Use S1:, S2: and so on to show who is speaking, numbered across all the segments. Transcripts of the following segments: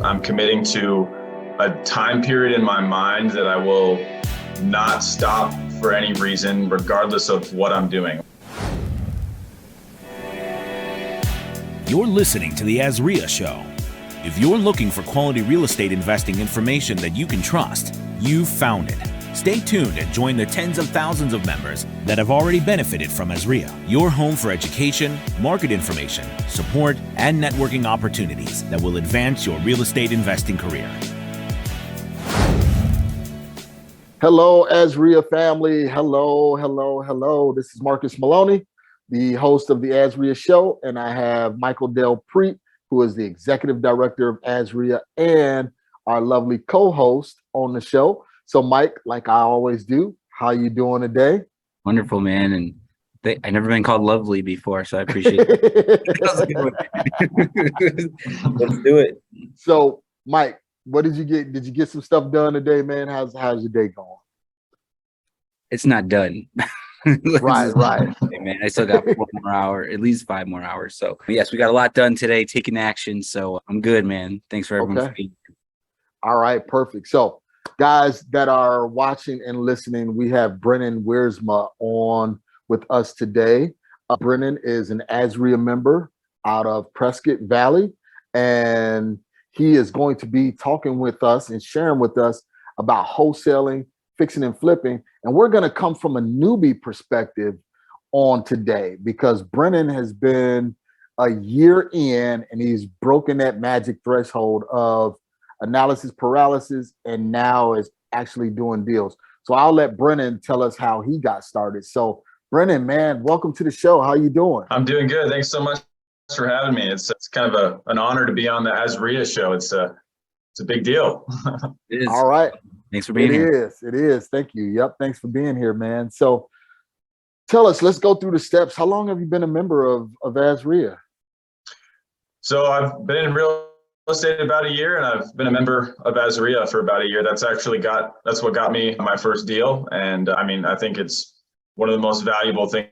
S1: I'm committing to a time period in my mind that I will not stop for any reason, regardless of what I'm doing.
S2: You're listening to the AZREIA Show. If you're looking for quality real estate investing information that you can trust, you've found it. Stay tuned and join the tens of thousands of members that have already benefited from AZREIA, your home for education, market information, support, and networking opportunities that will advance your real estate investing career.
S3: Hello, AZREIA family. Hello. This is Marcus Maloney, the host of the AZREIA Show, and I have Michael Del Preet, who is the executive director of AZREIA and our lovely co-host on the show. So, Mike, like I always do, how you doing today?
S4: Wonderful, man. And I never been called lovely before, so I appreciate it. Let's do it.
S3: So, Mike, what did you get? Did you get some stuff done today, man? How's your day going?
S4: It's not done.
S3: Right.
S4: Hey, man, I still got 4 more hours, at least 5 more hours. So, yes, we got a lot done today, taking action. So, I'm good, man. Thanks for everyone.
S3: Okay. All right, perfect. So, guys that are watching and listening, we have Brennon Wiersma on with us today. Brennan is an AZREIA member out of Prescott Valley, and he is going to be talking with us and sharing with us about wholesaling, fixing and flipping. And we're going to come from a newbie perspective on today because Brennan has been a year in and he's broken that magic threshold of analysis paralysis and now is actually doing deals. So I'll let Brennan tell us how he got started. So Brennan, man, welcome to the show. How you doing?
S1: I'm doing good. Thanks so much for having me. It's kind of an honor to be on the AZREIA Show. It's a big deal.
S4: It is.
S3: All right.
S4: Thanks for being here.
S3: It is. Thank you. Yep. Thanks for being here, man. So tell us, let's go through the steps. How long have you been a member of AZREIA?
S1: So I've been in real estate about a year, and I've been a member of AZREIA for about a year. That's what got me my first deal. And I mean, I think it's one of the most valuable things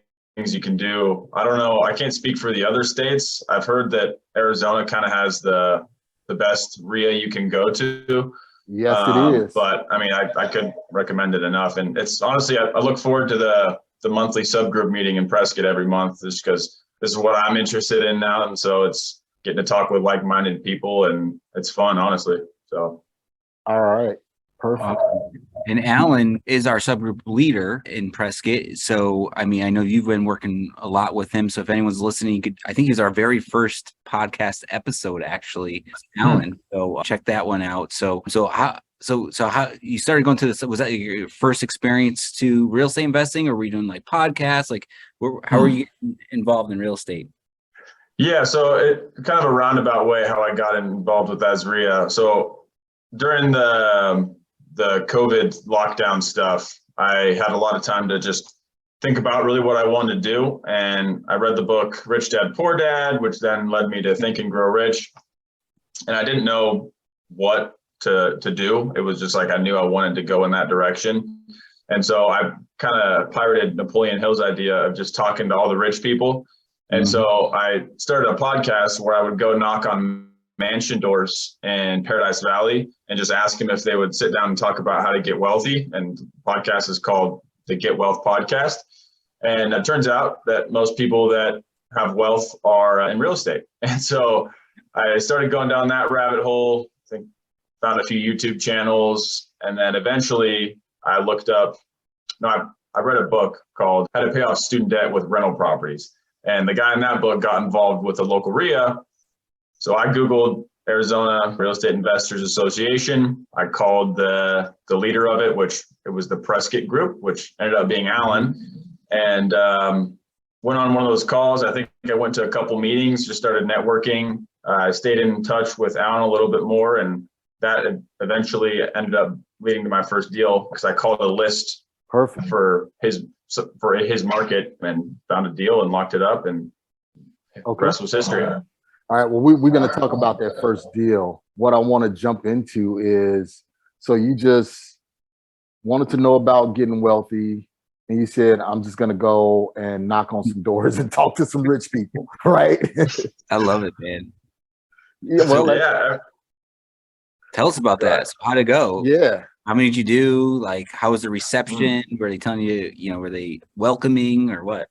S1: you can do. I don't know. I can't speak for the other states. I've heard that Arizona kind of has the best RIA you can go to.
S3: Yes, it is.
S1: But I mean, I could recommend it enough. And it's honestly, I look forward to the monthly subgroup meeting in Prescott every month just because this is what I'm interested in now. And so it's getting to talk with like-minded people and it's fun, honestly. So.
S3: All right. Perfect.
S4: And Alan is our subgroup leader in Prescott. So, I mean, I know you've been working a lot with him. So if anyone's listening, I think he's our very first podcast episode, actually, Alan. So check that one out. So how you started going to this? Was that your first experience to real estate investing, or were you doing like podcasts? Like, how are you getting involved in real estate?
S1: Yeah, so it kind of a roundabout way how I got involved with AZREIA. So during the COVID lockdown stuff, I had a lot of time to just think about really what I wanted to do. And I read the book Rich Dad, Poor Dad, which then led me to Think and Grow Rich. And I didn't know what to do. It was just like I knew I wanted to go in that direction. And so I kind of pirated Napoleon Hill's idea of just talking to all the rich people. And so I started a podcast where I would go knock on mansion doors in Paradise Valley and just ask them if they would sit down and talk about how to get wealthy. And the podcast is called the Get Wealth Podcast. And it turns out that most people that have wealth are in real estate. And so I started going down that rabbit hole, I think found a few YouTube channels. And then eventually I read a book called How to Pay Off Student Debt with Rental Properties. And the guy in that book got involved with a local RIA. So I Googled Arizona Real Estate Investors Association. I called the leader of it, which it was the Prescott Group, which ended up being Alan, and went on one of those calls. I think I went to a couple meetings, just started networking. I stayed in touch with Alan a little bit more, and that eventually ended up leading to my first deal because I called a list for his market and found a deal and locked it up, and the rest was history.
S3: All right, well, we're going to talk about that first deal. What I want to jump into is, so you just wanted to know about getting wealthy, and you said, I'm just going to go and knock on some doors and talk to some rich people, right?
S4: I love it, man.
S3: Yeah, well,
S4: Tell us about that. So how'd it go?
S3: Yeah.
S4: How many did you do? Like, how was the reception? Were they telling you, were they welcoming or what?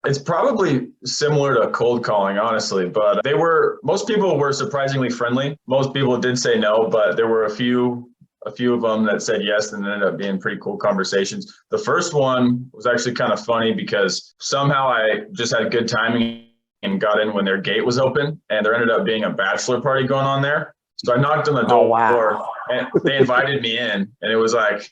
S1: It's probably similar to cold calling, honestly, but most people were surprisingly friendly. Most people did say no, but there were a few of them that said yes and ended up being pretty cool conversations. The first one was actually kind of funny because somehow I just had good timing and got in when their gate was open, and there ended up being a bachelor party going on there. So I knocked on the door.
S3: Oh, wow.
S1: And they invited me in, and it was like,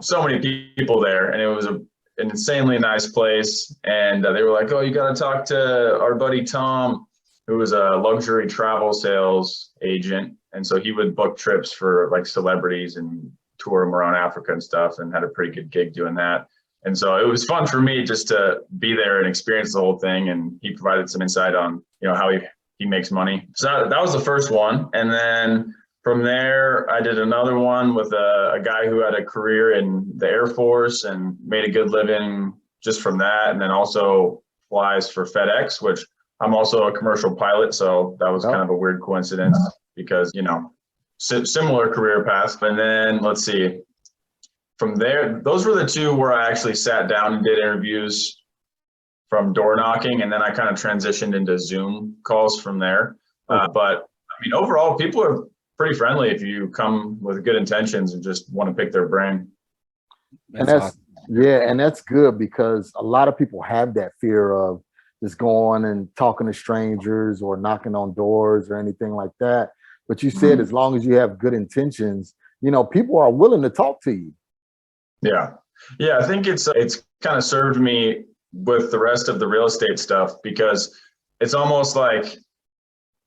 S1: so many people there, and it was an insanely nice place. And they were like, "Oh, you got to talk to our buddy Tom, who was a luxury travel sales agent." And so he would book trips for like celebrities and tour them around Africa and stuff, and had a pretty good gig doing that. And so it was fun for me just to be there and experience the whole thing. And he provided some insight on, how he makes money. So that was the first one. And then from there, I did another one with a guy who had a career in the Air Force and made a good living just from that. And then also flies for FedEx, which I'm also a commercial pilot. So that was kind of a weird coincidence because, similar career path. And then let's see, from there, those were the two where I actually sat down and did interviews from door knocking. And then I kind of transitioned into Zoom calls from there. But overall, people are pretty friendly if you come with good intentions and just want to pick their brain.
S3: And that's good because a lot of people have that fear of just going and talking to strangers or knocking on doors or anything like that. But you said as long as you have good intentions, people are willing to talk to you.
S1: Yeah. I think it's kind of served me with the rest of the real estate stuff because it's almost like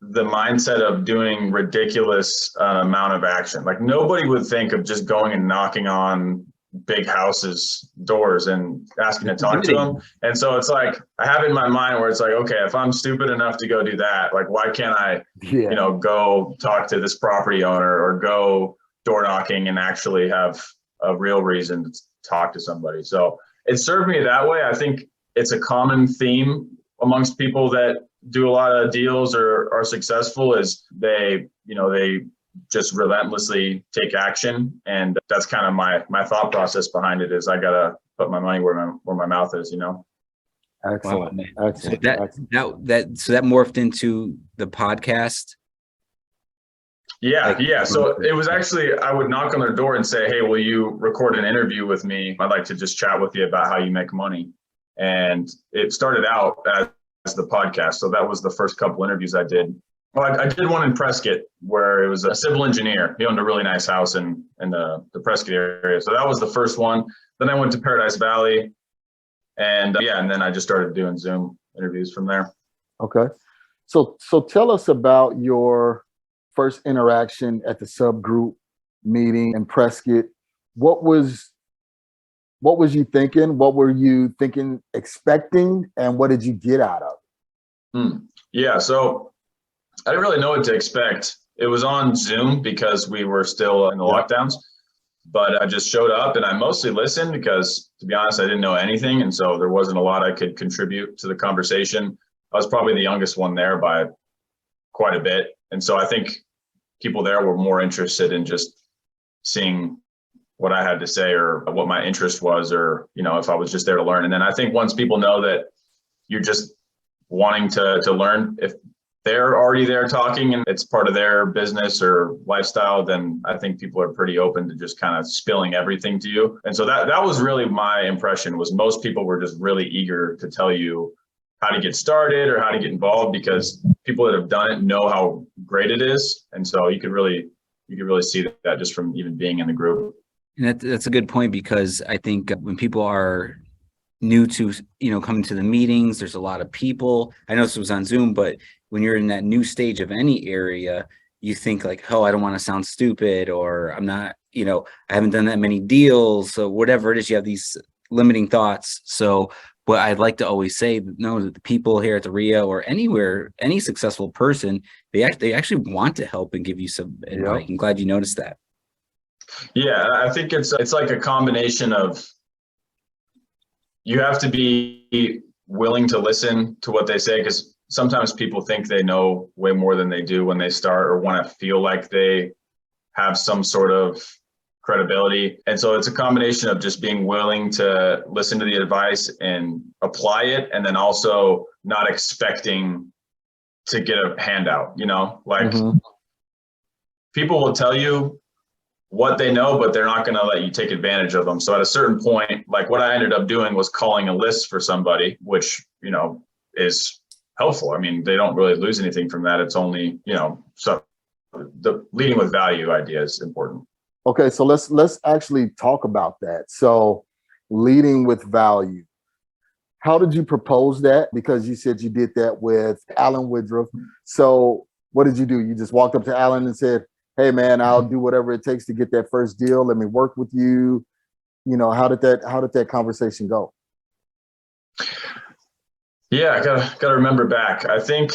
S1: the mindset of doing ridiculous amount of action. Like nobody would think of just going and knocking on big houses doors and asking to talk to them. And so it's like, I have it in my mind where it's like, okay, if I'm stupid enough to go do that, like, why can't I, go talk to this property owner or go door knocking and actually have a real reason to talk to somebody. So it served me that way. I think it's a common theme amongst people that do a lot of deals or are successful is they just relentlessly take action. And that's kind of my thought process behind it is I got to put my money where my mouth is,
S3: Excellent.
S4: Wow,
S3: Excellent.
S4: So that morphed into the podcast.
S1: Yeah. So it was actually, I would knock on their door and say, "Hey, will you record an interview with me? I'd like to just chat with you about how you make money." And it started out as the podcast. So that was the first couple interviews I did. Well, I did one in Prescott where it was a civil engineer. He owned a really nice house in the Prescott area. So that was the first one. Then I went to Paradise Valley and and then I just started doing Zoom interviews from there.
S3: Okay. So tell us about your first interaction at the subgroup meeting in Prescott. What was you thinking? What were you thinking, expecting, and what did you get out of it?
S1: Yeah, so I didn't really know what to expect. It was on Zoom because we were still in the lockdowns, but I just showed up and I mostly listened because, to be honest, I didn't know anything. And so there wasn't a lot I could contribute to the conversation. I was probably the youngest one there by quite a bit. And so I think people there were more interested in just seeing what I had to say or what my interest was, or, if I was just there to learn. And then I think once people know that you're just wanting to learn, if they're already there talking and it's part of their business or lifestyle, then I think people are pretty open to just kind of spilling everything to you. And so that was really my impression, was most people were just really eager to tell you how to get started or how to get involved, because people that have done it know how great it is. And so you could really see that just from even being in the group.
S4: And that's a good point, because I think when people are new to, coming to the meetings, there's a lot of people. I know this was on Zoom, but when you're in that new stage of any area, you think like, oh, I don't want to sound stupid, or I'm not, I haven't done that many deals. So whatever it is, you have these limiting thoughts. So what I'd like to always say, that the people here at the RIA or anywhere, any successful person, they actually want to help and give you some advice. I'm glad you noticed that.
S1: Yeah, I think it's like a combination of, you have to be willing to listen to what they say, because sometimes people think they know way more than they do when they start, or want to feel like they have some sort of credibility. And so it's a combination of just being willing to listen to the advice and apply it, and then also not expecting to get a handout, like people will tell you what they know, but they're not going to let you take advantage of them. So at a certain point, like what I ended up doing was calling a list for somebody, which, is helpful. I mean, they don't really lose anything from that. It's only, so the leading with value idea is important.
S3: Okay, so let's actually talk about that. So leading with value. How did you propose that? Because you said you did that with Alan Woodruff. So what did you do? You just walked up to Alan and said, hey man, I'll do whatever it takes to get that first deal. Let me work with you. How did that conversation go?
S1: Yeah, I gotta remember back. I think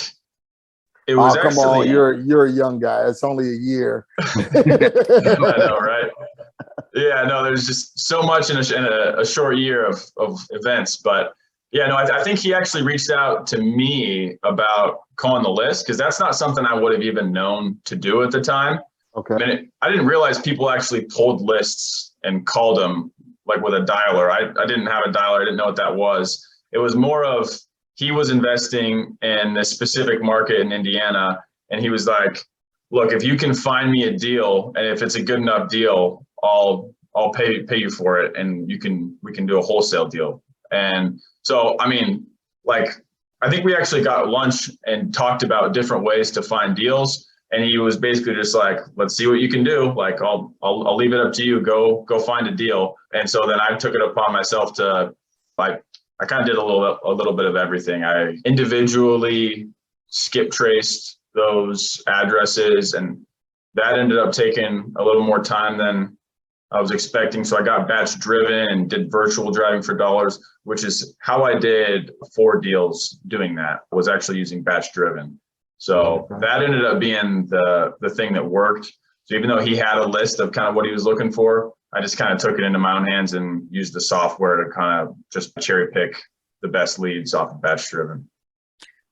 S1: it was
S3: come on, you're a young guy. It's only a year.
S1: I know, right? Yeah, no, there's just so much in a short year of events. But yeah, no, I think he actually reached out to me about calling the list, because that's not something I would have even known to do at the time.
S3: Okay.
S1: I didn't realize people actually pulled lists and called them like with a dialer. I didn't have a dialer. I didn't know what that was. It was more of, he was investing in this specific market in Indiana, and he was like, look, if you can find me a deal, and if it's a good enough deal, I'll pay you for it, and we can do a wholesale deal. And so, I mean, like, I think we actually got lunch and talked about different ways to find deals. And he was basically just like, let's see what you can do. Like, I'll leave it up to you. Go find a deal. And so then I took it upon myself to, like, I kind of did a little bit of everything. I individually skip traced those addresses, and that ended up taking a little more time than I was expecting. So I got batch driven and did virtual driving for dollars, which is how I did 4 deals doing that, was actually using batch driven. So that ended up being the thing that worked. So even though he had a list of kind of what he was looking for, I just kind of took it into my own hands and used the software to kind of just cherry pick the best leads off of batch driven.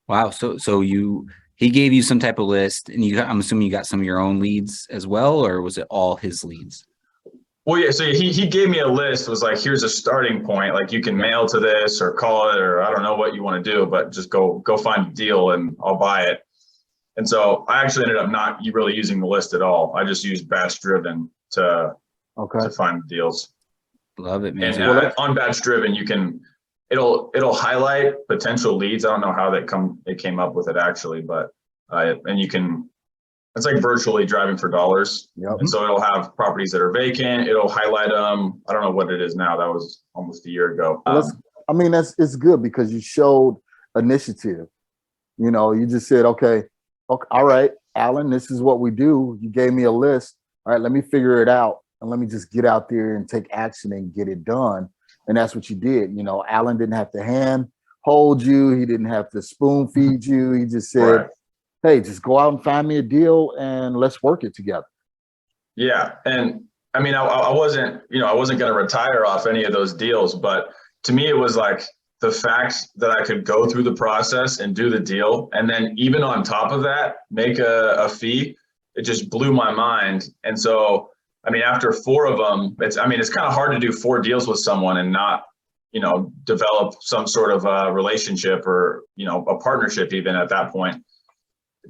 S4: Wow. So he gave you some type of list, and I'm assuming you got some of your own leads as well, or was it all his leads?
S1: Well, yeah. So he gave me a list, was like, here's a starting point. Like, you can mail to this or call it, or I don't know what you want to do, but just go find a deal and I'll buy it. And so I actually ended up not really using the list at all. I just used batch driven to find deals.
S4: Love it, man.
S1: And on batch driven, it'll highlight potential leads. I don't know how it came up with it actually, but and you can, it's like virtually driving for dollars.
S3: Yep.
S1: And so it'll have properties that are vacant. It'll highlight them. I don't know what it is now. That was almost a year ago.
S3: It's good because you showed initiative. You just said, okay, all right, Alan, this is what we do. You gave me a list. All right, let me figure it out, and let me just get out there and take action and get it done. And that's what you did. Alan didn't have to hand hold you. He didn't have to spoon feed you. He just said, right, hey, just go out and find me a deal and let's work it together.
S1: Yeah. And I mean, I wasn't going to retire off any of those deals, but to me, it was like, the fact that I could go through the process and do the deal, and then even on top of that, make a fee, it just blew my mind. And so, I mean, after 4 of them, it's kind of hard to do 4 deals with someone and not, develop some sort of a relationship or, a partnership even at that point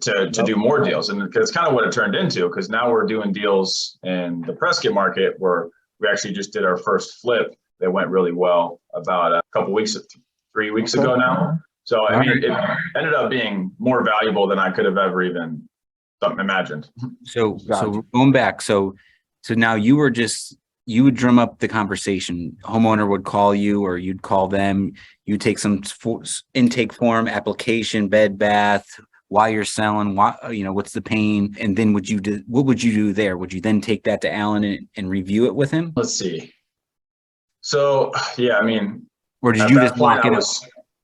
S1: to do more deals. And it's kind of what it turned into, because now we're doing deals in the Prescott market, where we actually just did our first flip that went really well about a couple weeks, 3 weeks ago now. So, I mean, it ended up being more valuable than I could have ever even imagined.
S4: So going back, so now you would drum up the conversation. Homeowner would call you, or you'd call them. You take some intake form, application, bed, bath, why you're selling, what's the pain, and then what would you do there? Would you then take that to Alan and review it with him?
S1: Let's see. So, yeah, I mean,
S4: or did you just lock it up?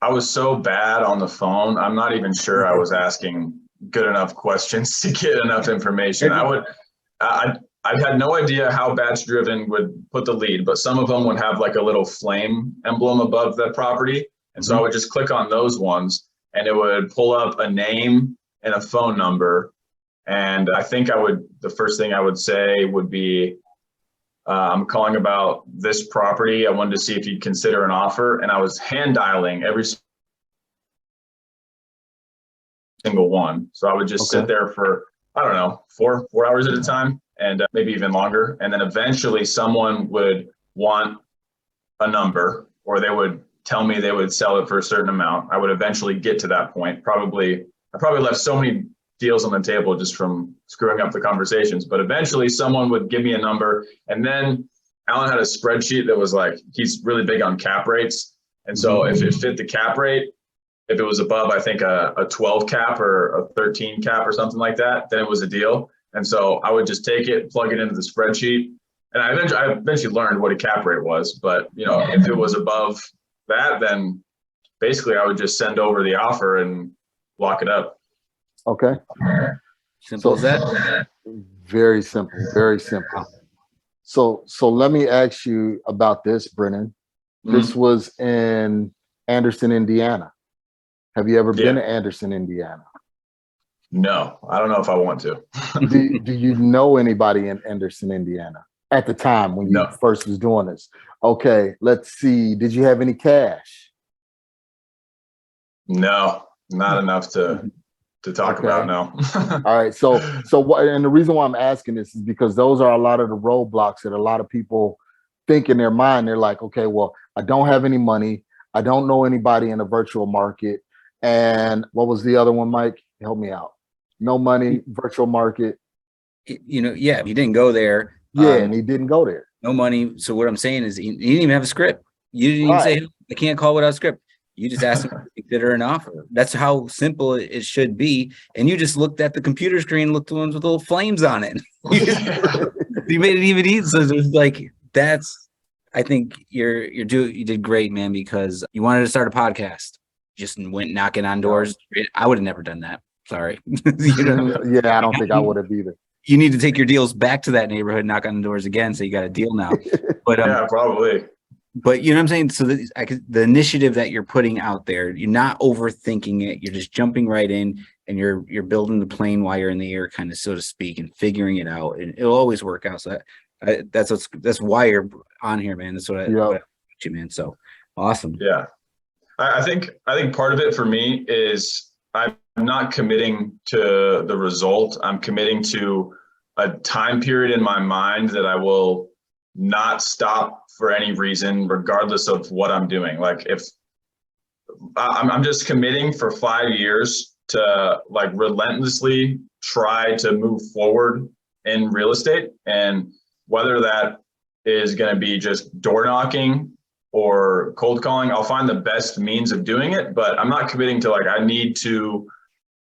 S1: I was so bad on the phone. I'm not even sure I was asking good enough questions to get enough information. I had no idea how batch driven would put the lead, but some of them would have like a little flame emblem above the property. And so I would just click on those ones, and it would pull up a name and a phone number. And I think the first thing I would say would be, I'm calling about this property. I wanted to see if you'd consider an offer. And I was hand dialing every single one. So I would just sit there for, I don't know, four hours at a time, and maybe even longer. And then eventually someone would want a number, or they would tell me they would sell it for a certain amount. I would eventually get to that point. I probably left so many deals on the table just from screwing up the conversations, but eventually someone would give me a number. And then Alan had a spreadsheet that was like, he's really big on cap rates. And so if it fit the cap rate, if it was above, I think a 12 cap or a 13 cap or something like that, then it was a deal. And so I would just take it, plug it into the spreadsheet. And I eventually learned what a cap rate was. But, if it was above that, then basically I would just send over the offer and lock it up.
S3: Okay.
S4: Simple as that.
S3: Very simple. Very simple. So let me ask you about this, Brennan. This was in Anderson, Indiana. Have you ever been to Anderson, Indiana?
S1: No, I don't know if I want to.
S3: do you know anybody in Anderson, Indiana at the time when you first was doing this? Okay, let's see. Did you have any cash?
S1: No, not enough to talk about. No.
S3: All right. So what? And the reason why I'm asking this is because those are a lot of the roadblocks that a lot of people think in their mind. They're like, okay, well, I don't have any money. I don't know anybody in the virtual market. And what was the other one, Mike? Help me out. No money, virtual market.
S4: He didn't go there.
S3: And he didn't go there.
S4: No money. So what I'm saying is he didn't even have a script. You didn't even say, I can't call without a script. You just asked him to consider an offer. That's how simple it should be. And you just looked at the computer screen, looked at the ones with little flames on it. You made it even easy. So it was like, I think you did great, man, because you wanted to start a podcast. Just went knocking on doors. I would have never done that. Sorry.
S3: I don't think I would have either.
S4: You need to take your deals back to that neighborhood, knock on the doors again, so you got a deal now. But
S1: yeah, probably.
S4: But you know what I'm saying? So the initiative that you're putting out there, you're not overthinking it. You're just jumping right in, and you're building the plane while you're in the air, kind of, so to speak, and figuring it out. And it'll always work out. So that's why you're on here, man. That's what I you, man. So awesome.
S1: Yeah. I think part of it for me is I'm not committing to the result. I'm committing to a time period in my mind that I will not stop for any reason, regardless of what I'm doing. Like if I'm just committing for 5 years to like relentlessly try to move forward in real estate. And whether that is going to be just door knocking or cold calling, I'll find the best means of doing it, but I'm not committing to like, I need to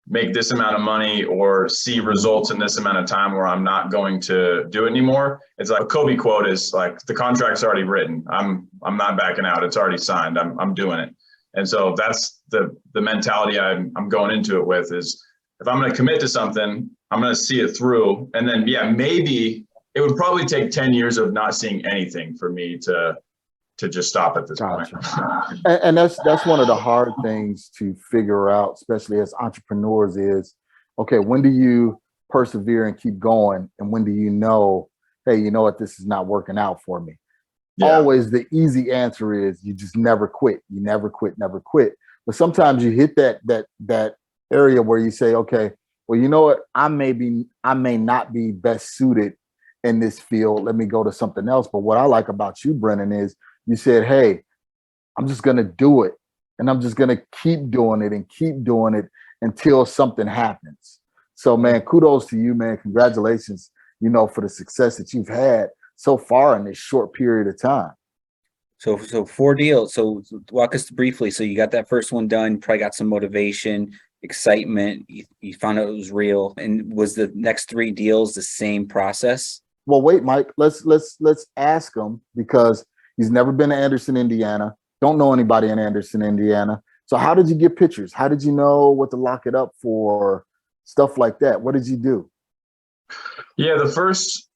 S1: make this amount of money or see results in this amount of time where I'm not going to do it anymore. It's like a Kobe quote is like, the contract's already written. I'm not backing out. It's already signed. I'm doing it. And so that's the mentality I'm going into it with is if I'm going to commit to something, I'm going to see it through. And then, maybe it would probably take 10 years of not seeing anything for me to just stop at this point.
S3: And that's one of the hard things to figure out, especially as entrepreneurs, is, okay, when do you persevere and keep going? And when do you know, hey, you know what, this is not working out for me? Yeah. Always the easy answer is you just never quit. You never quit. But sometimes you hit that area where you say, okay, well, you know what, I may not be best suited in this field. Let me go to something else. But what I like about you, Brennan, is you said, hey, I'm just going to do it. And I'm just going to keep doing it until something happens. So, man, kudos to you, man. Congratulations, for the success that you've had so far in this short period of time.
S4: So 4 deals. So walk us briefly. So you got that first one done, probably got some motivation, excitement. You found out it was real. And was the next 3 deals the same process?
S3: Well, wait, Mike, let's ask him, because he's never been to Anderson, Indiana. Don't know anybody in Anderson, Indiana. So how did you get pictures? How did you know what to lock it up for? Stuff like that. What did you do?
S1: Yeah, the first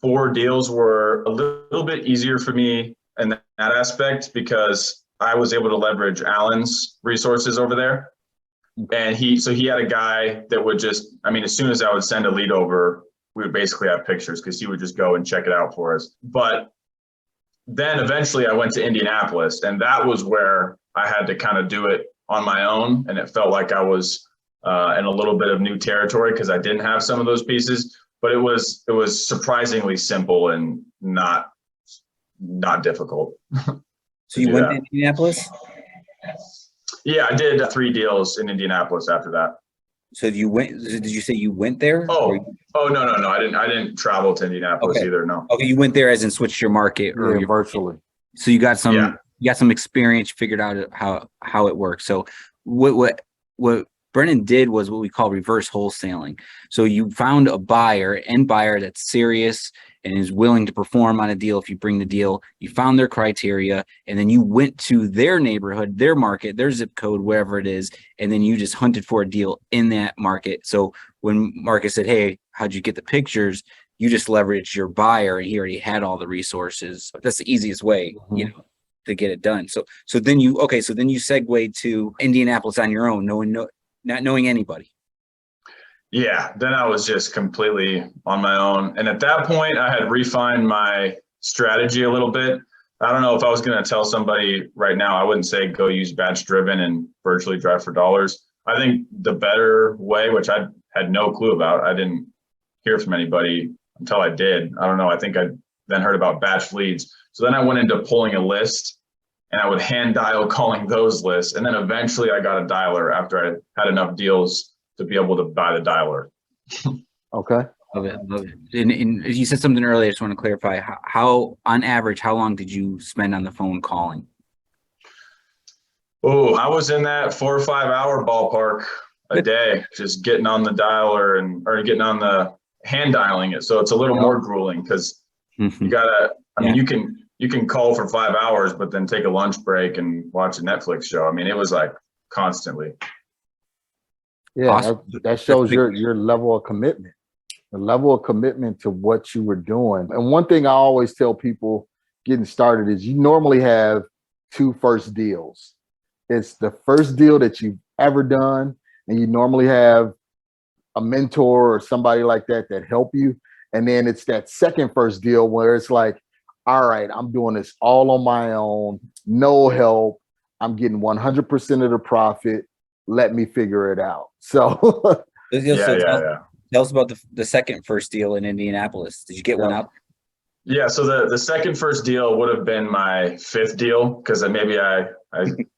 S1: 4 deals were a little bit easier for me in that aspect because I was able to leverage Alan's resources over there. And he had a guy that would just, I mean, as soon as I would send a lead over, we would basically have pictures because he would just go and check it out for us. But then eventually I went to Indianapolis, and that was where I had to kind of do it on my own. And it felt like I was in a little bit of new territory because I didn't have some of those pieces, but it was surprisingly simple and not difficult.
S4: So you went to Indianapolis?
S1: Yeah, I did 3 deals in Indianapolis after that.
S4: So did you say you went there?
S1: Oh, no. I didn't travel to Indianapolis either. No.
S4: Okay. You went there as in switched your market or
S3: virtually.
S4: So you got some experience, figured out how it works. So what Brennan did was what we call reverse wholesaling. So you found a buyer that's serious and is willing to perform on a deal. If you bring the deal, you found their criteria, and then you went to their neighborhood, their market, their zip code, wherever it is, and then you just hunted for a deal in that market. So when Marcus said, "Hey, how'd you get the pictures?" You just leveraged your buyer, and he already had all the resources. That's the easiest way, to get it done. So then you segued to Indianapolis on your own, not knowing anybody.
S1: Yeah, then I was just completely on my own. And at that point, I had refined my strategy a little bit. I don't know if I was going to tell somebody right now, I wouldn't say go use batch driven and virtually drive for dollars. I think the better way, which I had no clue about, I didn't hear from anybody until I did. I don't know. I think I then heard about batch leads. So then I went into pulling a list, and I would hand dial calling those lists. And then eventually I got a dialer after I had enough deals to be able to buy the dialer.
S3: Okay.
S4: Love it. And you said something earlier. I just want to clarify how on average, how long did you spend on the phone calling?
S1: Oh, I was in that 4 or 5 hour ballpark a day, just getting on the dialer or getting on the hand dialing it. So it's a little more grueling because you gotta, you can call for 5 hours, but then take a lunch break and watch a Netflix show. I mean, it was like constantly.
S3: Yeah,
S4: Awesome.
S3: that shows your level of commitment, the level of commitment to what you were doing. And one thing I always tell people getting started is you normally have 2 first deals. It's the first deal that you've ever done, and you normally have a mentor or somebody like that help you. And then it's that second first deal where it's like, all right, I'm doing this all on my own, no help. I'm getting 100% of the profit. Let me figure it out. So,
S4: tell us about the second first deal in Indianapolis. Did you get one up?
S1: Yeah. So the second first deal would have been my 5th deal because maybe I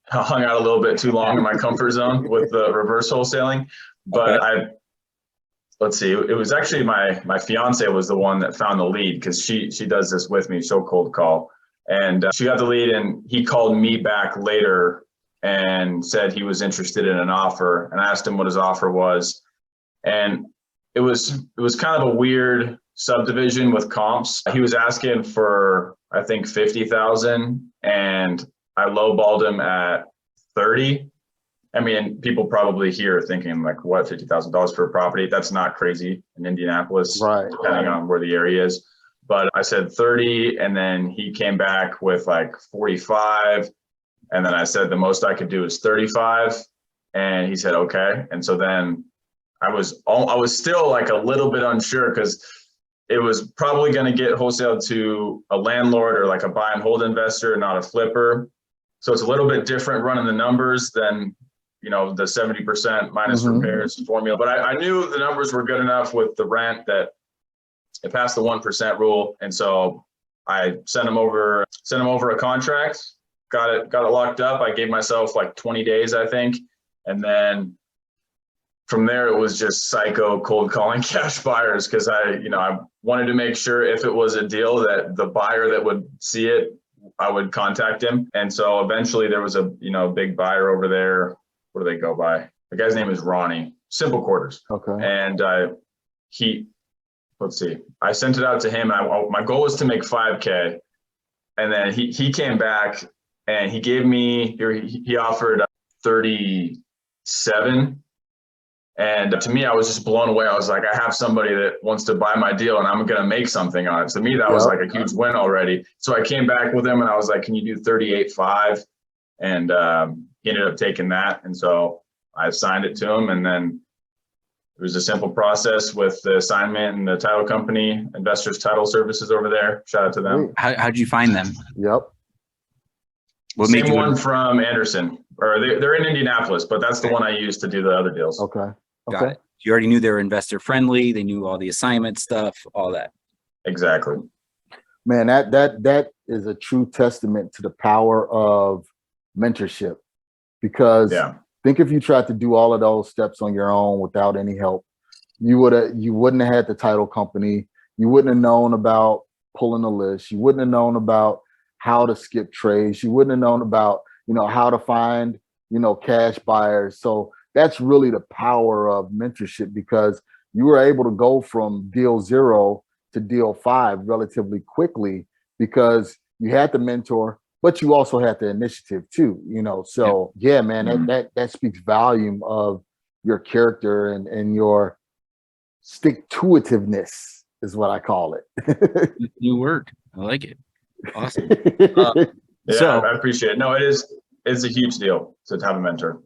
S1: hung out a little bit too long in my comfort zone with the reverse wholesaling. But let's see, it was actually my fiance was the one that found the lead because she does this with me. She'll cold call, and she got the lead, and he called me back later and said he was interested in an offer, and I asked him what his offer was, and it was kind of a weird subdivision with comps. He was asking for I think 50,000, and I lowballed him at 30. I mean, people probably here are thinking like, what, $50,000 for a property? That's not crazy in Indianapolis,
S3: right,
S1: depending on where the area is. But I said 30, and then he came back with like 45. And then I said the most I could do is 35. And he said, okay. And so then I was still like a little bit unsure because it was probably going to get wholesaled to a landlord or like a buy and hold investor, not a flipper. So it's a little bit different running the numbers than, the 70% minus repairs formula. But I knew the numbers were good enough with the rent that it passed the 1% rule. And so I sent him over a contract, got it locked up. I gave myself like 20 days, I think. And then from there, it was just psycho cold calling cash buyers because I wanted to make sure if it was a deal that the buyer that would see it, I would contact him. And so eventually there was a big buyer over there. What do they go by? The guy's name is Ronnie, Simple Quarters.
S3: Okay.
S1: And let's see, I sent it out to him. My goal was to make 5K. And then he came back and he gave me, he offered 37. And to me, I was just blown away. I was like, I have somebody that wants to buy my deal and I'm going to make something on it. To me, that was like a huge win already. So I came back with him and I was like, can you do 38.5? And he ended up taking that. And so I assigned it to him, and then it was a simple process with the assignment and the title company, Investors Title Services over there. Shout out to them.
S4: How'd you find them?
S3: Yep.
S4: What made
S1: Same
S4: you
S1: one from Anderson, or they're in Indianapolis, but that's the one I used to do the other deals.
S3: Okay.
S4: Got
S3: Okay.
S4: it. You already knew they were investor friendly. They knew all the assignment stuff, all that.
S1: Exactly.
S3: Man, that is a true testament to the power of mentorship, because
S1: Yeah.
S3: think if you tried to do all of those steps on your own without any help, you wouldn't have had the title company. You wouldn't have known about pulling a list. You wouldn't have known about how to skip trades. You wouldn't have known about, how to find, cash buyers. So that's really the power of mentorship, because you were able to go from deal 0 to deal 5 relatively quickly because you had the mentor, but you also had the initiative too, So yeah, man, that speaks volume of your character and your stick-to-itiveness is what I call it.
S4: New word. I like it. Awesome.
S1: Yeah,
S4: So-
S1: I appreciate it. No, it's a huge deal to have a mentor.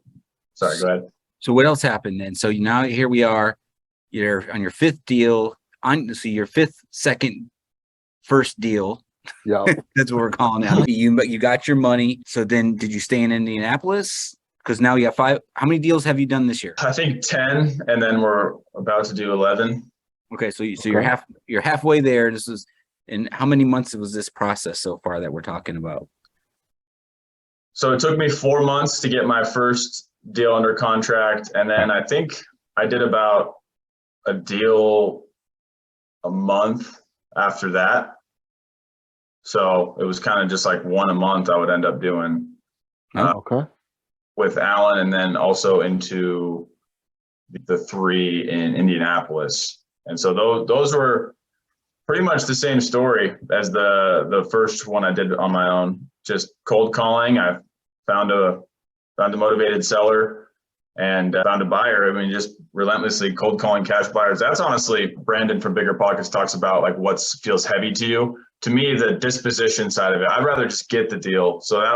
S1: Sorry, go ahead.
S4: So what else happened then? So now here we are. You're on your 5th deal. So your 5th, first deal.
S3: Yeah.
S4: That's what we're calling it. You got your money. So then did you stay in Indianapolis? Because now you have 5. How many deals have you done this year?
S1: I think 10, and then we're about to do 11.
S4: Okay, so
S3: Okay.
S4: you're halfway there. And how many months was this process so far that we're talking about?
S1: So it took me 4 months to get my first deal under contract. And then I think I did about a deal a month after that. So it was kind of just like one a month I would end up doing
S3: Okay.
S1: with Alan, and then also into the 3 in Indianapolis. And so those were pretty much the same story as the first one I did on my own. Just cold calling. I found a motivated seller and found a buyer. I mean, just relentlessly cold calling cash buyers. That's honestly, Brandon from Bigger Pockets talks about like what feels heavy to you. To me, the disposition side of it, I'd rather just get the deal. So I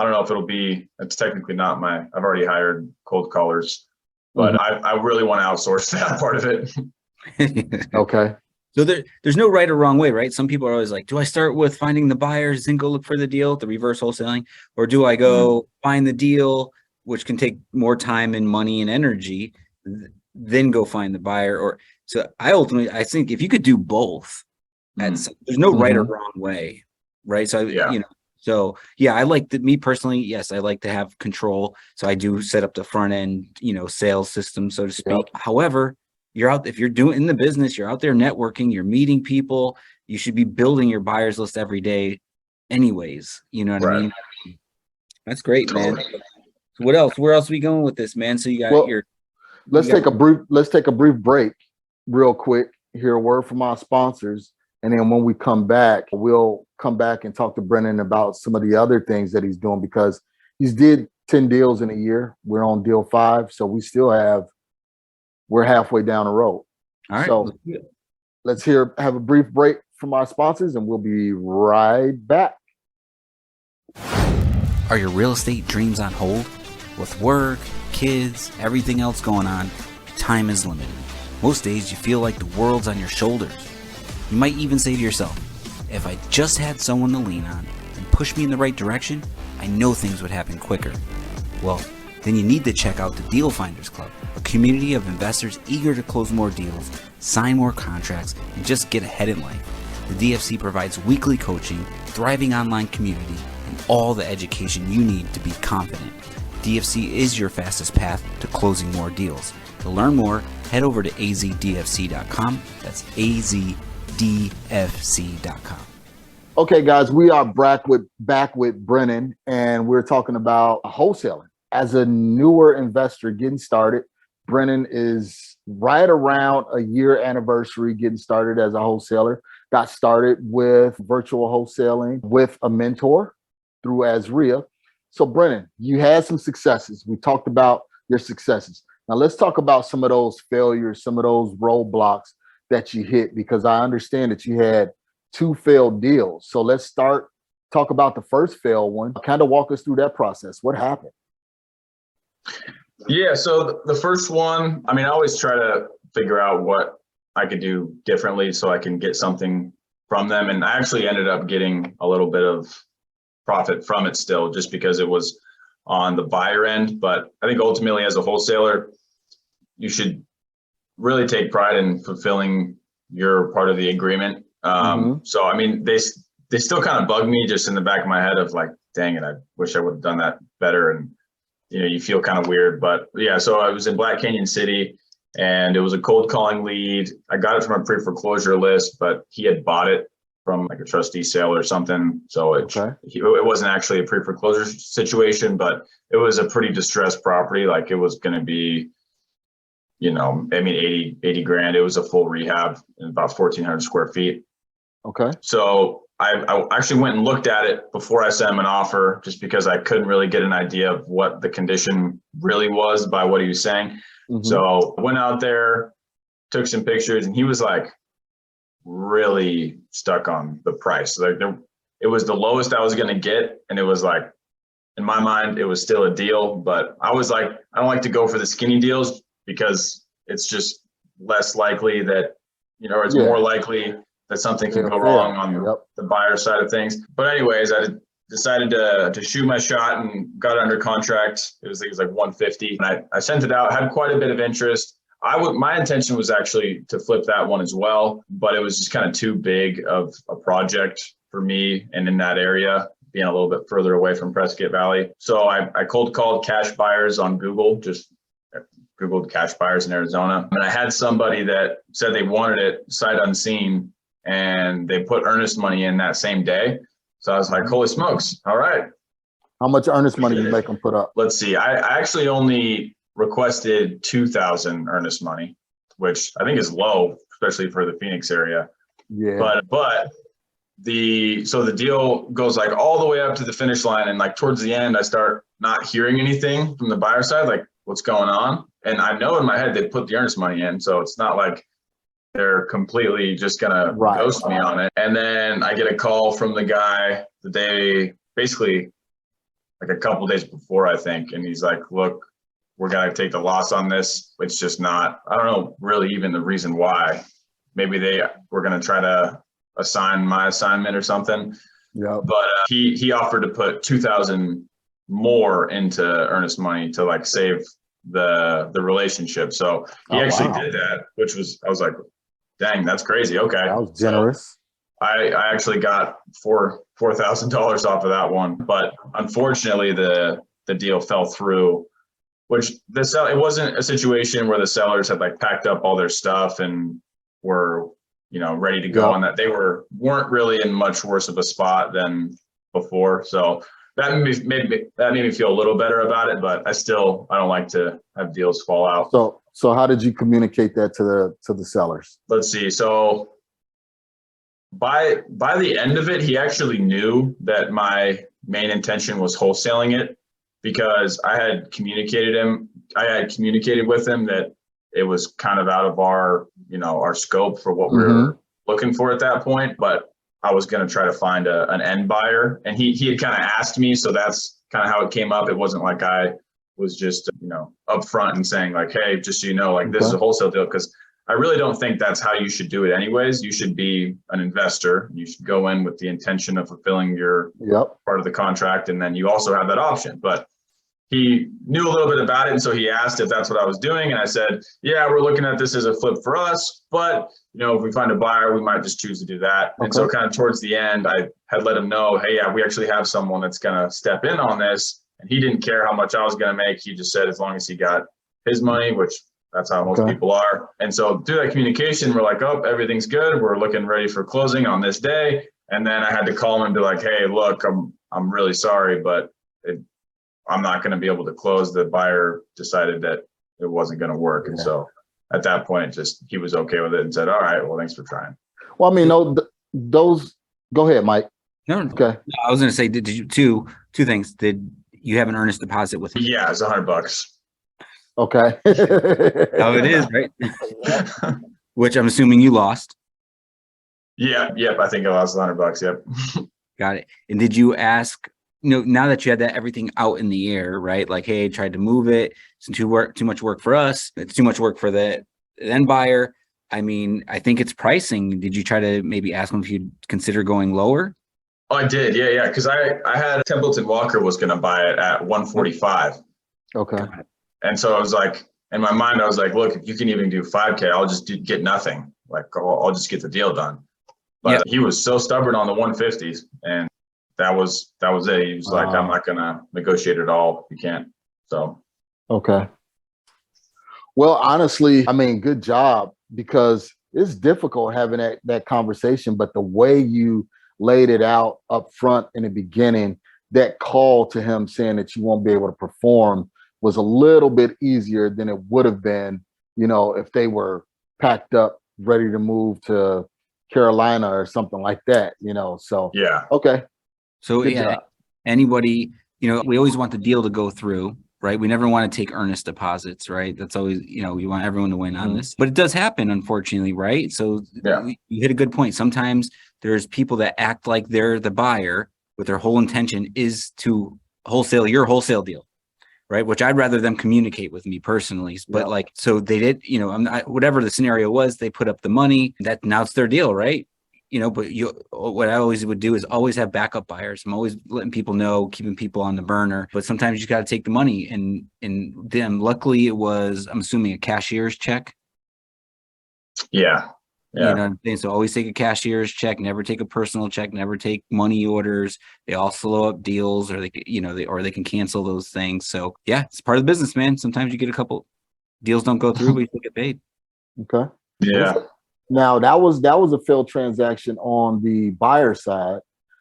S1: don't know if it's technically not I've already hired cold callers, but I really want to outsource that part of it.
S3: Okay.
S4: So there's no right or wrong way, right? Some people are always like, do I start with finding the buyers, then go look for the deal, the reverse wholesaling? Or do I go find the deal, which can take more time and money and energy, then go find the buyer? So I think if you could do both, there's no right or wrong way, right? So, I like me personally, yes, I like to have control. So I do set up the front end, sales system, so to speak.
S3: Yep.
S4: However, if you're doing in the business, you're out there networking, you're meeting people, you should be building your buyers list every day anyways. You know what I mean? That's great, man. So what else? Where else are we going with this, man? So you got
S3: let's take a brief break real quick, hear a word from our sponsors. And then when we come back, we'll come back and talk to Brennan about some of the other things that he's doing, because he's did 10 deals in a year. We're on deal 5. So we're halfway down the road.
S4: All right.
S3: So let's have a brief break from our sponsors, and we'll be right back.
S4: Are your real estate dreams on hold? With work, kids, everything else going on, time is limited. Most days you feel like the world's on your shoulders. You might even say to yourself, if I just had someone to lean on and push me in the right direction, I know things would happen quicker. Well, then you need to check out the Deal Finders Club, a community of investors eager to close more deals, sign more contracts, and just get ahead in life. The DFC provides weekly coaching, thriving online community, and all the education you need to be confident. DFC is your fastest path to closing more deals. To learn more, head over to AZDFC.com. That's AZDFC.com.
S3: Okay, guys, we are back with Brennan, and we're talking about wholesaling. As a newer investor getting started, Brennan is right around a year anniversary getting started as a wholesaler. Got started with virtual wholesaling with a mentor through AZREIA. So Brennan, you had some successes. We talked about your successes. Now let's talk about some of those failures, some of those roadblocks that you hit, because I understand that you had 2 failed deals. So let's talk about the first failed one. Kind of walk us through that process. What happened?
S1: Yeah. So the first one, I mean, I always try to figure out what I could do differently so I can get something from them. And I actually ended up getting a little bit of profit from it still, just because it was on the buyer end. But I think ultimately as a wholesaler, you should really take pride in fulfilling your part of the agreement. So, I mean, they still kind of bug me just in the back of my head of like, dang it, I wish I would have done that better. And, you know, you feel kind of weird, but yeah, so I was in Black Canyon City and it was a cold calling lead. I got it from a pre-foreclosure list, but he had bought it from like a trustee sale or something. So it wasn't actually a pre-foreclosure situation, but it was a pretty distressed property. Like it was going to be, you know, I mean, 80 grand. It was a full rehab and about 1,400 square feet.
S3: Okay.
S1: So I actually went and looked at it before I sent him an offer, just because I couldn't really get an idea of what the condition really was by what he was saying. So I went out there, took some pictures, and he was like really stuck on the price. Like it was the lowest I was going to get. And it was like, in my mind, it was still a deal, but I was like, I don't like to go for the skinny deals because it's just less likely that, you know, or it's more likely that something can go wrong on the buyer side of things. But anyways, I decided to shoot my shot and got it under contract. It was like 150, and I sent it out, had quite a bit of interest. My intention was actually to flip that one as well, but it was just kind of too big of a project for me and in that area, being a little bit further away from Prescott Valley. So I cold called cash buyers on Google, just Googled cash buyers in Arizona. And I had somebody that said they wanted it sight unseen, and they put earnest money in that same day. So I was like, holy smokes. All right.
S3: How much earnest money you make them put up?
S1: Let's see. I actually only requested 2,000 earnest money, which I think is low, especially for the Phoenix area.
S3: Yeah.
S1: But the deal goes like all the way up to the finish line. And like towards the end, I start not hearing anything from the buyer side, like what's going on. And I know in my head, they put the earnest money in. So it's not like they're completely just going to ghost me on it. And then I get a call from the guy the day, basically like a couple days before, I think. And he's like, look, we're going to take the loss on this. It's just not, I don't know really even the reason why. Maybe they were going to try to assign my assignment or something.
S3: Yeah.
S1: But he offered to put 2,000 more into earnest money to like save the relationship. So he actually did that, which was, I was like, dang, that's crazy. Okay.
S3: That was generous.
S1: So I actually got $4,000 off of that one, but unfortunately the deal fell through, which it wasn't a situation where the sellers had like packed up all their stuff and were, you know, ready to go on that. They weren't really in much worse of a spot than before. So that made me feel a little better about it, but I don't like to have deals fall out.
S3: So how did you communicate that to the sellers?
S1: Let's see. So by the end of it, he actually knew that my main intention was wholesaling it, because I had communicated with him that it was kind of out of our scope for what we were looking for at that point, but I was going to try to find an end buyer, and he had kind of asked me. So that's kind of how it came up. It wasn't like I was just, upfront and saying like, hey, just so you know, like this is a wholesale deal. Cause I really don't think that's how you should do it anyways. You should be an investor. You should go in with the intention of fulfilling your part of the contract. And then you also have that option, but he knew a little bit about it. And so he asked if that's what I was doing. And I said, yeah, we're looking at this as a flip for us, but if we find a buyer, we might just choose to do that. And so kind of towards the end, I had let him know, hey, yeah, we actually have someone that's going to step in on this. And he didn't care how much I was going to make. He just said, as long as he got his money, which that's how most people are. And so through that communication, we're like, oh, everything's good. We're looking ready for closing on this day. And then I had to call him and be like, hey, look, I'm really sorry, but I'm not going to be able to close. The buyer decided that it wasn't going to work. And so at that point, he was okay with it and said, all right, well, thanks for trying.
S3: Well, I mean, those, go ahead, Mike.
S4: No. Okay. I was going to say, did you, two things. Did you have an earnest deposit with him?
S1: Yeah, it's $100.
S3: Okay.
S4: Oh, it is, right? Which I'm assuming you lost.
S1: Yeah. Yep. I think I lost $100. Yep.
S4: Got it. And did you ask now that you had that everything out in the air, right? Like, hey, I tried to move it. It's too much work for us. It's too much work for the end buyer. I mean, I think it's pricing. Did you try to maybe ask them if you'd consider going lower?
S1: Oh, I did. Yeah. Because I had Templeton Walker was going to buy it at 145.
S3: Okay.
S1: And so I was like, in my mind, I was like, look, if you can even do 5K, I'll just get nothing. Like, I'll just get the deal done. But he was so stubborn on the 150s, and that was it. He was like, I'm not gonna negotiate at all. You can't. So.
S3: Okay. Well, honestly, I mean, good job, because it's difficult having that conversation, but the way you laid it out up front in the beginning, that call to him saying that you won't be able to perform was a little bit easier than it would have been, if they were packed up, ready to move to Carolina or something like that, so.
S1: Yeah.
S3: Okay.
S4: So anybody, we always want the deal to go through, right? We never want to take earnest deposits, right? That's always, we want everyone to win on this, but it does happen, unfortunately, right? So you hit a good point. Sometimes there's people that act like they're the buyer, but their whole intention is to wholesale your wholesale deal, right? Which I'd rather them communicate with me personally, but so they did, whatever the scenario was, they put up the money, that now it's their deal, right? But what I always would do is always have backup buyers. I'm always letting people know, keeping people on the burner, but sometimes you got to take the money, and then luckily it was, I'm assuming, a cashier's check.
S1: Yeah.
S4: You know what I'm saying? So always take a cashier's check, never take a personal check, never take money orders. They all slow up deals, or they can cancel those things. So yeah, it's part of the business, man. Sometimes you get a couple deals don't go through, but you still get paid.
S3: Okay.
S1: Yeah.
S3: Now that was a failed transaction on the buyer side.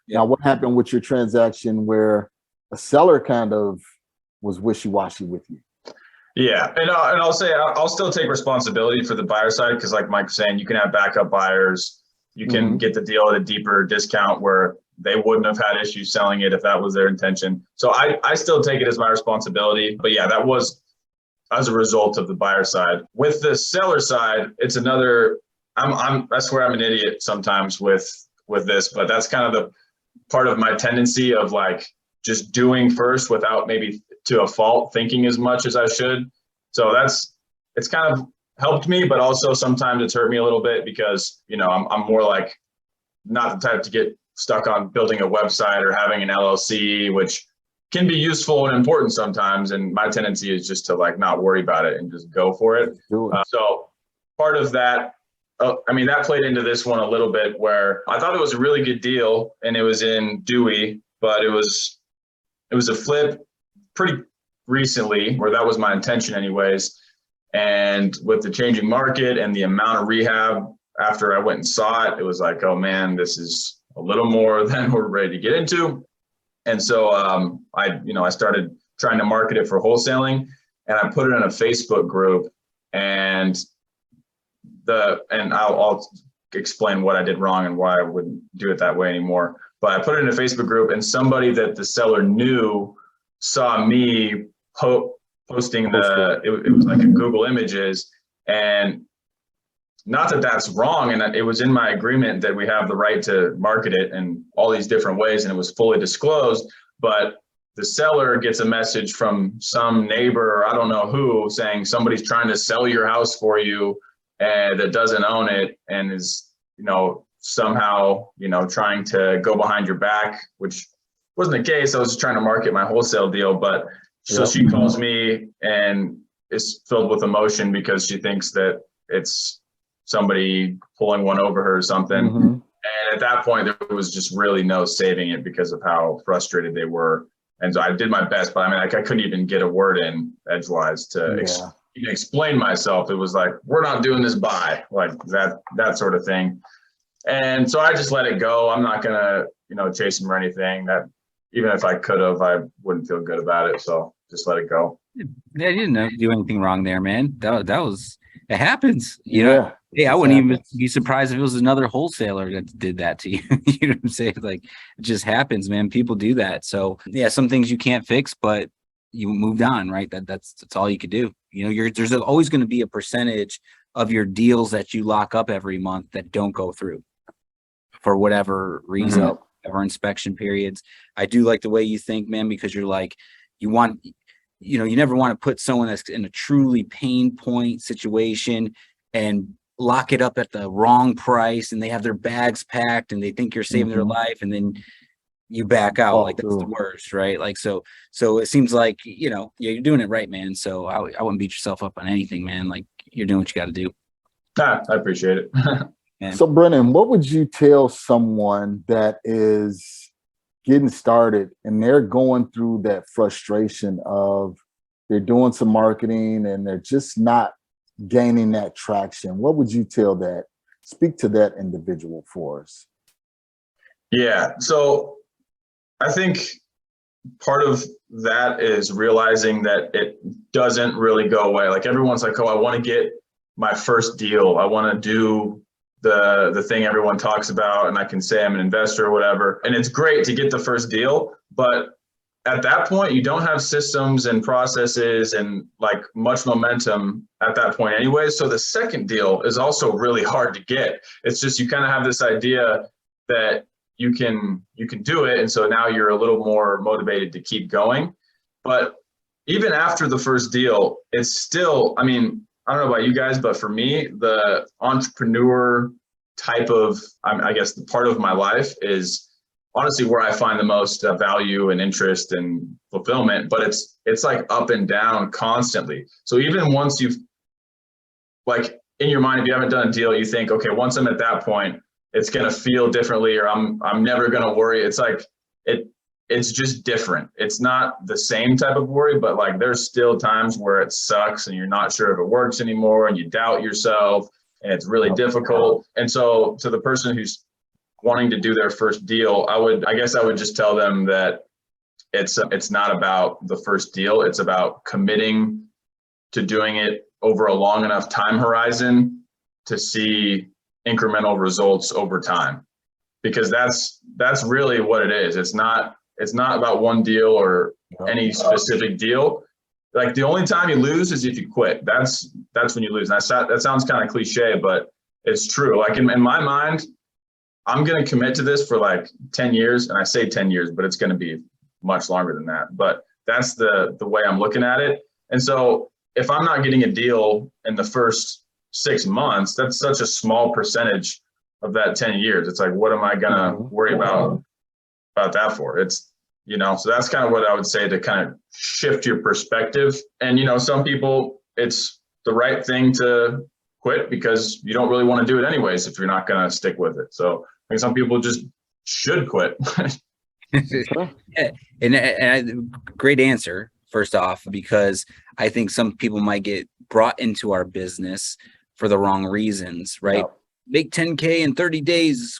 S3: Now, what happened with your transaction where a seller kind of was wishy-washy with you?
S1: Yeah, and I'll say I'll still take responsibility for the buyer side, because like Mike's saying, you can have backup buyers. You can get the deal at a deeper discount where they wouldn't have had issues selling it if that was their intention. So I still take it as my responsibility. But yeah, that was as a result of the buyer side. With the seller side, it's another. I swear I'm an idiot sometimes with this, but that's kind of the part of my tendency of like just doing first without maybe to a fault thinking as much as I should. So it's kind of helped me, but also sometimes it's hurt me a little bit, because I'm more like not the type to get stuck on building a website or having an LLC, which can be useful and important sometimes. And my tendency is just to like not worry about it and just go for it. So part of that, that played into this one a little bit, where I thought it was a really good deal and it was in Dewey, but it was a flip pretty recently, where that was my intention anyways. And with the changing market and the amount of rehab after I went and saw it, it was like, oh man, this is a little more than we're ready to get into. And so I started trying to market it for wholesaling, and I put it in a Facebook group, and I'll explain what I did wrong and why I wouldn't do it that way anymore. But I put it in a Facebook group, and somebody that the seller knew saw me posting it was like a Google Images, and not that that's wrong. And it was in my agreement that we have the right to market it in all these different ways, and it was fully disclosed. But the seller gets a message from some neighbor, or I don't know who, saying somebody's trying to sell your house for you, and that doesn't own it, and is, somehow, trying to go behind your back, which wasn't the case. I was just trying to market my wholesale deal. But so she calls me and is filled with emotion because she thinks that it's somebody pulling one over her or something. And at that point, there was just really no saving it because of how frustrated they were. And so I did my best, but I couldn't even get a word in edgewise to even explain myself. It was like, we're not doing this buy, like that sort of thing. And so I just let it go. I'm not gonna, chase him or anything. That even if I could have, I wouldn't feel good about it. So just let it go.
S4: Yeah, you didn't do anything wrong there, man. That was, it happens. Hey, I wouldn't even be surprised if it was another wholesaler that did that to you. You know what I'm saying? Like, it just happens, man. People do that. So yeah, some things you can't fix, but you moved on, right? That's all you could do. There's always going to be a percentage of your deals that you lock up every month that don't go through for whatever reason. have our inspection periods. I do like the way you think, man, because you're like, you never want to put someone that's in a truly pain point situation and lock it up at the wrong price, and they have their bags packed and they think you're saving their life, and then you back out. Like, that's the worst, right? Like, so it seems like, you're doing it right, man. So I wouldn't beat yourself up on anything, man. Like, you're doing what you got to do.
S1: I appreciate it.
S3: So Brennan, what would you tell someone that is getting started and they're going through that frustration of they're doing some marketing and they're just not gaining that traction? What would you tell that? Speak to that individual for us.
S1: Yeah. So I think part of that is realizing that it doesn't really go away. Like, everyone's like, oh, I want to get my first deal. I want to do the thing everyone talks about, and I can say I'm an investor or whatever. And it's great to get the first deal, but at that point, you don't have systems and processes and like much momentum at that point anyway. So the second deal is also really hard to get. It's just, you kind of have this idea that you can do it. And so now you're a little more motivated to keep going. But even after the first deal, it's still, I mean, I don't know about you guys, but for me, the entrepreneur type of, I guess, the part of my life is honestly where I find the most value and interest and fulfillment. But it's like up and down constantly. So even once you've, like, in your mind, if you haven't done a deal, you think, okay, once I'm at that point, it's going to feel differently, or I'm never going to worry. It's like, it's just different. It's not the same type of worry, but like, there's still times where it sucks and you're not sure if it works anymore, and you doubt yourself, and it's really difficult. And so to the person who's wanting to do their first deal, I guess I would just tell them that it's not about the first deal. It's about committing to doing it over a long enough time horizon to see incremental results over time, because that's really what it is. It's not about one deal or any specific deal. Like, the only time you lose is if you quit. That's when you lose. And that sounds kind of cliche, but it's true. Like, in my mind, I'm going to commit to this for like 10 years. And I say 10 years, but it's going to be much longer than that. But that's the way I'm looking at it. And so if I'm not getting a deal in the first 6 months, that's such a small percentage of that 10 years. It's like, what am I going to worry about that for? It's, so that's kind of what I would say to kind of shift your perspective. And, some people, it's the right thing to quit because you don't really want to do it anyways if you're not going to stick with it. So I think some people just should quit.
S4: Yeah. And great answer, first off, because I think some people might get brought into our business for the wrong reasons, right? Yep. Make 10K in 30 days,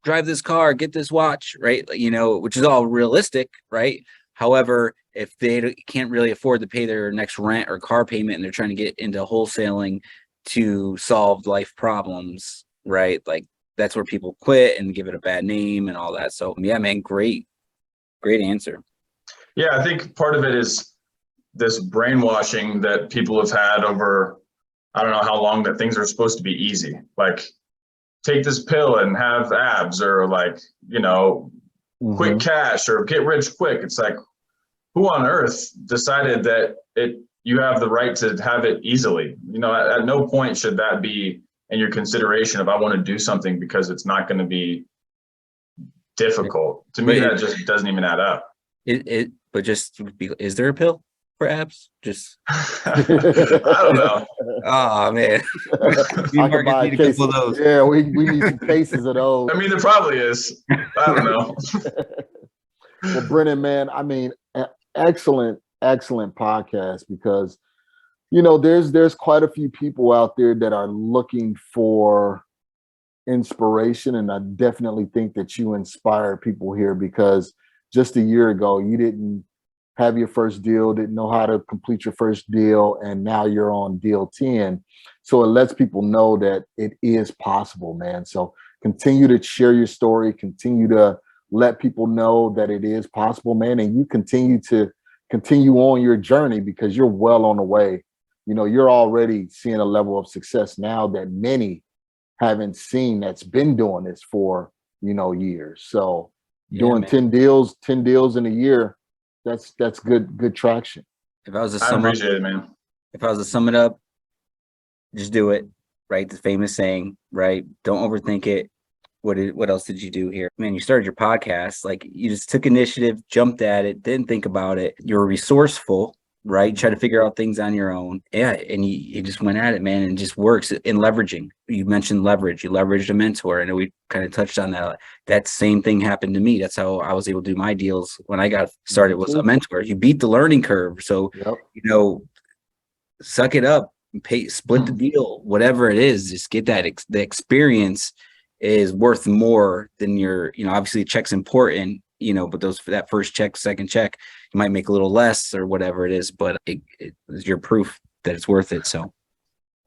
S4: drive this car, get this watch, right? Which is all realistic, right? However, if they can't really afford to pay their next rent or car payment, and they're trying to get into wholesaling to solve life problems, right? Like, that's where people quit and give it a bad name and all that. So yeah, man, great answer.
S1: Yeah, I think part of it is this brainwashing that people have had over, I don't know how long, that things are supposed to be easy. Like, take this pill and have abs, or like, quick cash, or get rich quick. It's like, who on earth decided that you have the right to have it easily? At no point should that be in your consideration of, I want to do something because it's not going to be difficult. To me, that just doesn't even add up. Is there a pill for abs? Just
S3: I don't
S1: know.
S4: Oh man,
S3: I can buy a case of those. Yeah, we need some cases of those.
S1: I mean, there probably is. I don't know.
S3: Well, Brennan, man, I mean, excellent podcast, because there's quite a few people out there that are looking for inspiration, and I definitely think that you inspire people here, because just a year ago you didn't have your first deal, didn't know how to complete your first deal, and now you're on deal 10. So it lets people know that it is possible, man. So continue to share your story, continue to let people know that it is possible, man, and you continue on your journey, because you're well on the way. You're already seeing a level of success now that many haven't seen, that's been doing this for, years. So doing
S4: man.
S3: 10 deals in a year, that's good traction.
S4: If I was to
S1: I
S4: sum up,
S1: appreciate it, man.
S4: if I was to sum it up, just do it, right? The famous saying, right? Don't overthink it. What else did you do here? Man, you started your podcast. Like, you just took initiative, jumped at it, didn't think about it. You're resourceful, right? Try to figure out things on your own. Yeah. And you just went at it, man, and it just works in leveraging. You mentioned leverage. You leveraged a mentor. I know we kind of touched on that. That same thing happened to me. That's how I was able to do my deals when I got started, was a mentor. You beat the learning curve. So, suck it up, split the deal, whatever it is, just get that. The experience is worth more than your, obviously check's important, but that first check, second check, you might make a little less or whatever it is, but it is your proof that it's worth it. So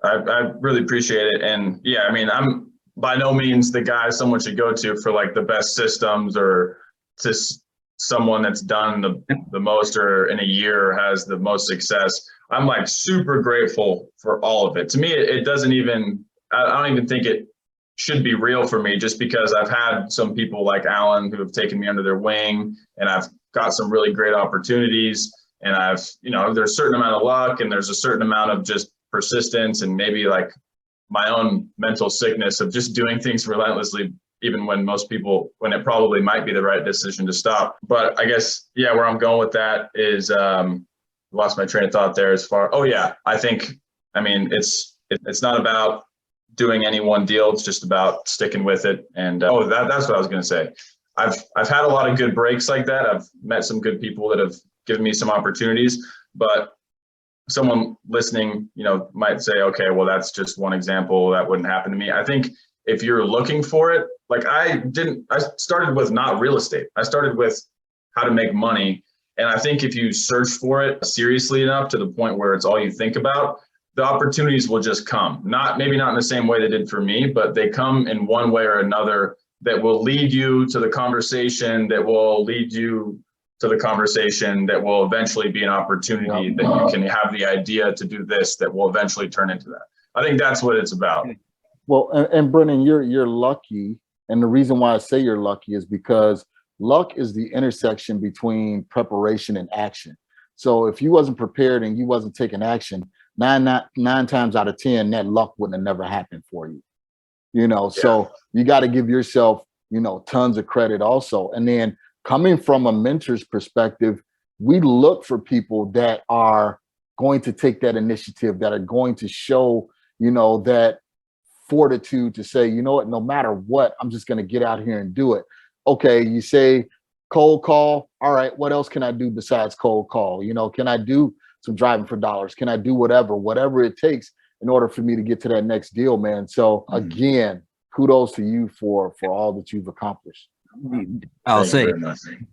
S1: I really appreciate it. And yeah, I mean, I'm by no means the guy someone should go to for like the best systems, or just someone that's done the most or in a year has the most success. I'm like super grateful for all of it. To me, it doesn't even, I don't even think it should be real for me, just because I've had some people like Alan who have taken me under their wing, and I've got some really great opportunities, and I've, there's a certain amount of luck, and there's a certain amount of just persistence, and maybe like my own mental sickness of just doing things relentlessly, even when when it probably might be the right decision to stop. But I guess, yeah, where I'm going with that is, lost my train of thought there as far. Oh yeah, it's not about doing any one deal. It's just about sticking with it. And that's what I was going to say. I've had a lot of good breaks like that. I've met some good people that have given me some opportunities, but someone listening, might say, okay, well, that's just one example. That wouldn't happen to me. I think if you're looking for it, like I started with not real estate. I started with how to make money. And I think if you search for it seriously enough to the point where it's all you think about, the opportunities will just come. Maybe not in the same way they did for me, but they come in one way or another that will lead you to the conversation, that will eventually be an opportunity that you can have the idea to do this, that will eventually turn into that. I think that's what it's about.
S3: Well, and Brennan, you're lucky. And the reason why I say you're lucky is because luck is the intersection between preparation and action. So if you wasn't prepared and you wasn't taking action, nine times out of 10, that luck wouldn't have never happened for you. So you got to give yourself, tons of credit also. And then coming from a mentor's perspective, we look for people that are going to take that initiative, that are going to show, that fortitude to say, no matter what, I'm just going to get out here and do it. Okay, you say cold call. All right, what else can I do besides cold call? Can I do some driving for dollars? Can I do whatever it takes in order for me to get to that next deal, man? So again, kudos to you for all that you've accomplished.
S4: I'll say,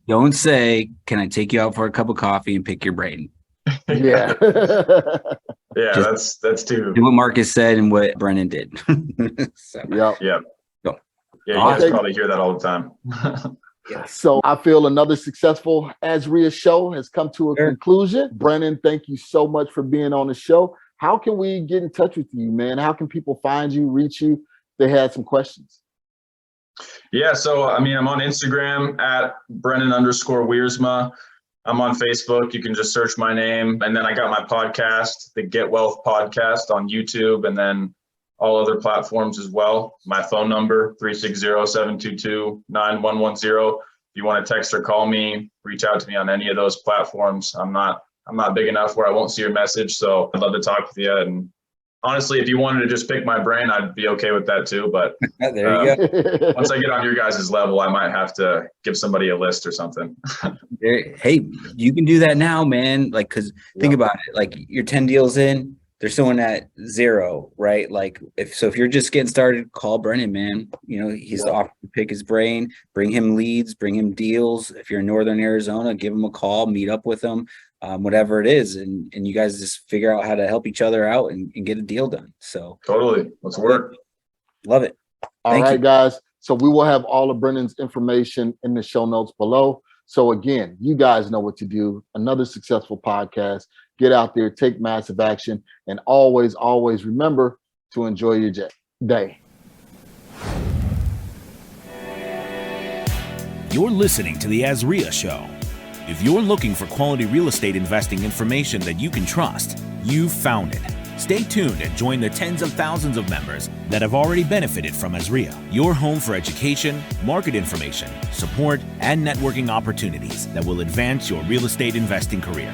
S4: don't say, can I take you out for a cup of coffee and pick your brain?
S3: Yeah.
S1: Yeah, that's too.
S4: Do what Marcus said and what Brennan did. So,
S1: yeah.
S4: Go.
S1: Yeah, you guys probably hear that all the time.
S3: Yeah. So I feel another successful AZREIA show has come to a conclusion. Brennan, thank you so much for being on the show. How can we get in touch with you, man? How can people find you, reach you? They had some questions.
S1: Yeah, so I'm on Instagram at Brennon_Wiersma. I'm on Facebook. You can just search my name. And then I got my podcast, the Get Wealth Podcast, on YouTube, and then all other platforms as well. My phone number, 360-722-9110. If you want to text or call me, reach out to me on any of those platforms. I'm not big enough where I won't see your message, so I'd love to talk with you. And honestly, if you wanted to just pick my brain, I'd be okay with that too. But
S4: there you go.
S1: Once I get on your guys' level, I might have to give somebody a list or something.
S4: Hey, you can do that now, man. Like, because think about it. Like, you're 10 deals in, there's someone at 0, right? Like, if you're just getting started, call Brennan, man. He's offered to pick his brain, bring him leads, bring him deals. If you're in Northern Arizona, give him a call, meet up with him. Whatever it is, and you guys just figure out how to help each other out and get a deal done. So
S1: totally, let's work.
S4: Love it.
S3: All right, guys. So we will have all of Brennan's information in the show notes below. So again, you guys know what to do. Another successful podcast. Get out there, take massive action, and always, always remember to enjoy your day.
S2: You're listening to the AZREIA Show. If you're looking for quality real estate investing information that you can trust, you've found it. Stay tuned and join the tens of thousands of members that have already benefited from AZREIA, your home for education, market information, support, and networking opportunities that will advance your real estate investing career.